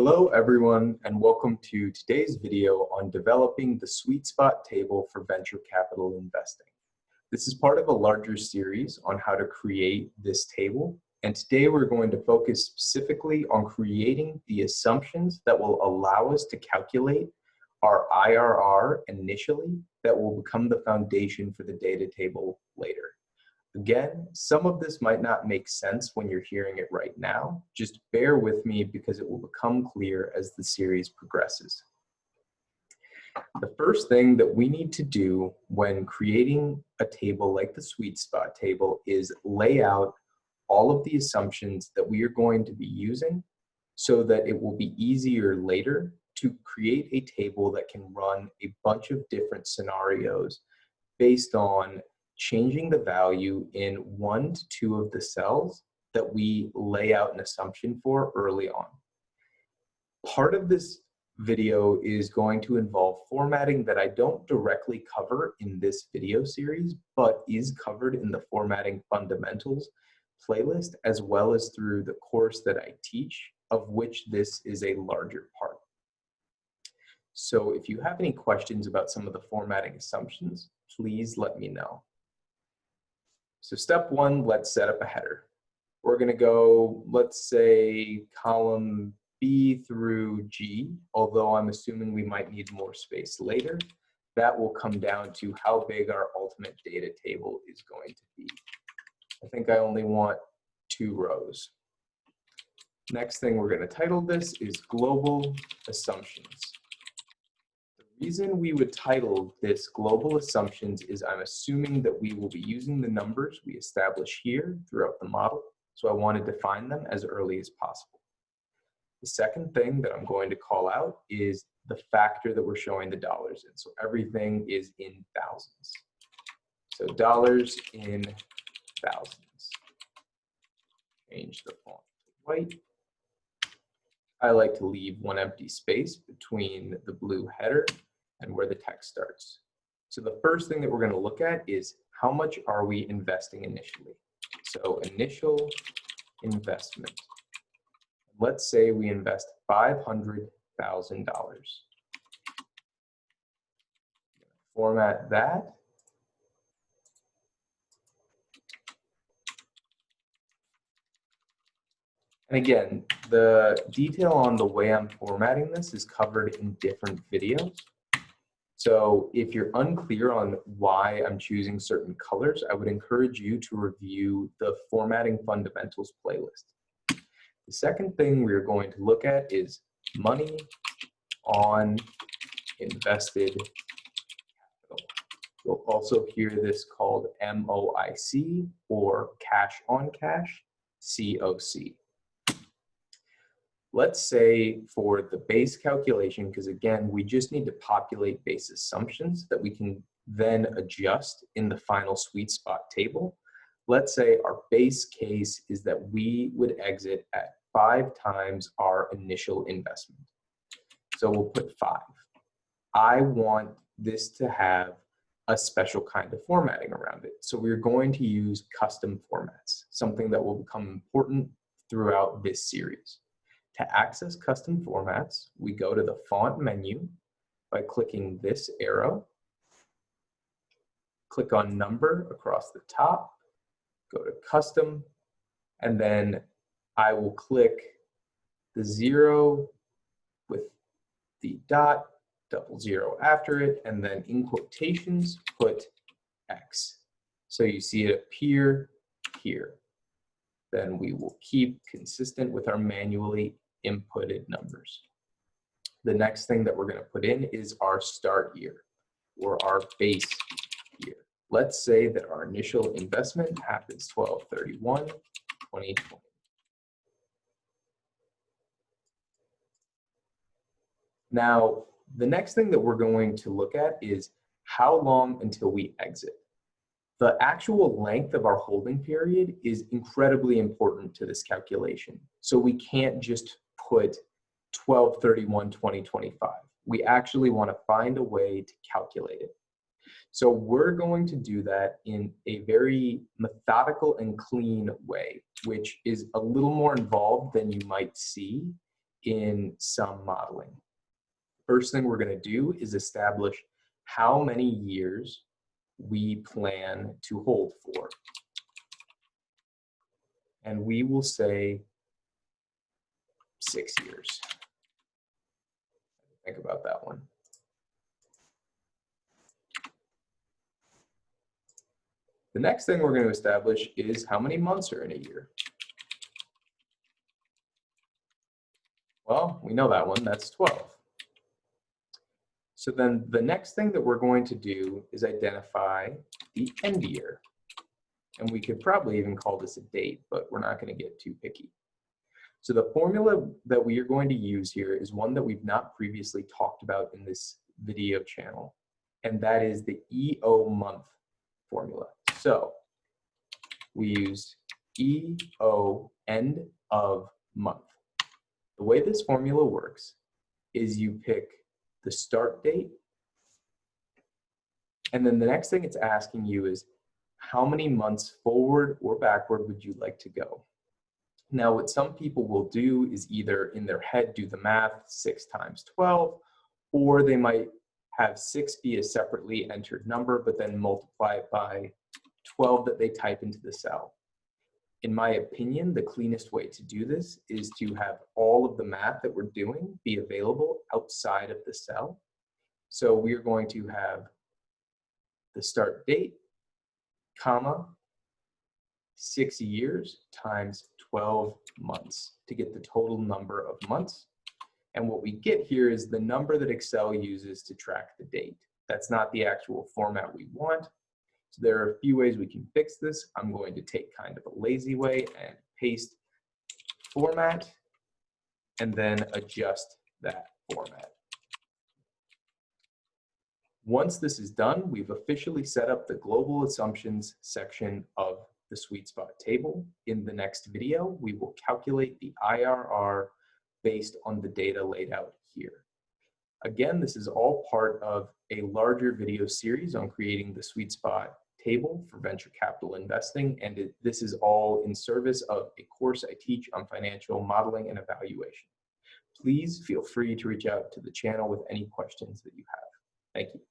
Hello everyone, and welcome to today's video on developing the sweet spot table for venture capital investing. This is part of a larger series on how to create this table, and today we're going to focus specifically on creating the assumptions that will allow us to calculate our IRR initially that will become the foundation for the data table later. Again, some of this might not make sense when you're hearing it right now. Just bear with me because it will become clear as the series progresses. The first thing that we need to do when creating a table like the sweet spot table is lay out all of the assumptions that we are going to be using so that it will be easier later to create a table that can run a bunch of different scenarios based on changing the value in 1 to 2 of the cells that we lay out an assumption for early on. Part of this video is going to involve formatting that I don't directly cover in this video series, but is covered in the Formatting Fundamentals playlist, as well as through the course that I teach, of which this is a larger part. So if you have any questions about some of the formatting assumptions, please let me know. So step 1, let's set up a header. We're going to go, let's say, column B through G, although I'm assuming we might need more space later. That will come down to how big our ultimate data table is going to be. I think I only want 2 rows. Next thing we're going to title this is Global Assumptions. The reason we would title this Global Assumptions is I'm assuming that we will be using the numbers we establish here throughout the model, so I want to define them as early as possible. The second thing that I'm going to call out is the factor that we're showing the dollars in, so everything is in thousands. So dollars in thousands. Change the font to white. I like to leave 1 empty space between the blue header and where the text starts. So the first thing that we're going to look at is how much are we investing initially. So initial investment. Let's say we invest $500,000. Format that. And again, the detail on the way I'm formatting this is covered in different videos. So if you're unclear on why I'm choosing certain colors, I would encourage you to review the Formatting Fundamentals playlist. The second thing we're going to look at is money on invested capital. You'll also hear this called MOIC or cash on cash, COC. Let's say for the base calculation, because again, we just need to populate base assumptions that we can then adjust in the final sweet spot table. Let's say our base case is that we would exit at 5 times our initial investment. So we'll put 5. I want this to have a special kind of formatting around it. So we're going to use custom formats, something that will become important throughout this series. To access custom formats, we go to the font menu by clicking this arrow, click on number across the top, go to custom, and then I will click the 0 with the dot, 00 after it, and then in quotations, put X. So you see it appear here. Then we will keep consistent with our manually inputted numbers. The next thing that we're going to put in is our start year or our base year. Let's say that our initial investment happens 12/31/2020. Now, the next thing that we're going to look at is how long until we exit. The actual length of our holding period is incredibly important to this calculation. So we can't just put 12/31/2025. We actually want to find a way to calculate it. So we're going to do that in a very methodical and clean way, which is a little more involved than you might see in some modeling. First thing we're going to do is establish how many years we plan to hold for. And we will say 6 years. Think about that one. The next thing we're going to establish is how many months are in a year. Well, we know that one, that's 12. So then the next thing that we're going to do is identify the end year. And we could probably even call this a date, but we're not going to get too picky. So the formula that we are going to use here is one that we've not previously talked about in this video channel, and that is the EO month formula. So we use EO, end of month. The way this formula works is you pick the start date, and then the next thing it's asking you is how many months forward or backward would you like to go? Now, what some people will do is either in their head do the math, 6 times 12, or they might have 6 be a separately entered number, but then multiply it by 12 that they type into the cell. In my opinion, the cleanest way to do this is to have all of the math that we're doing be available outside of the cell. So we are going to have the start date, comma, 6 years times 12 months to get the total number of months. And what we get here is the number that Excel uses to track the date. That's not the actual format we want. So there are a few ways we can fix this. I'm going to take kind of a lazy way and paste format and then adjust that format. Once this is done, we've officially set up the global assumptions section of the sweet spot table. In the next video, we will calculate the IRR based on the data laid out here. Again, this is all part of a larger video series on creating the sweet spot table for venture capital investing, and this is all in service of a course I teach on financial modeling and evaluation. Please feel free to reach out to the channel with any questions that you have. Thank you.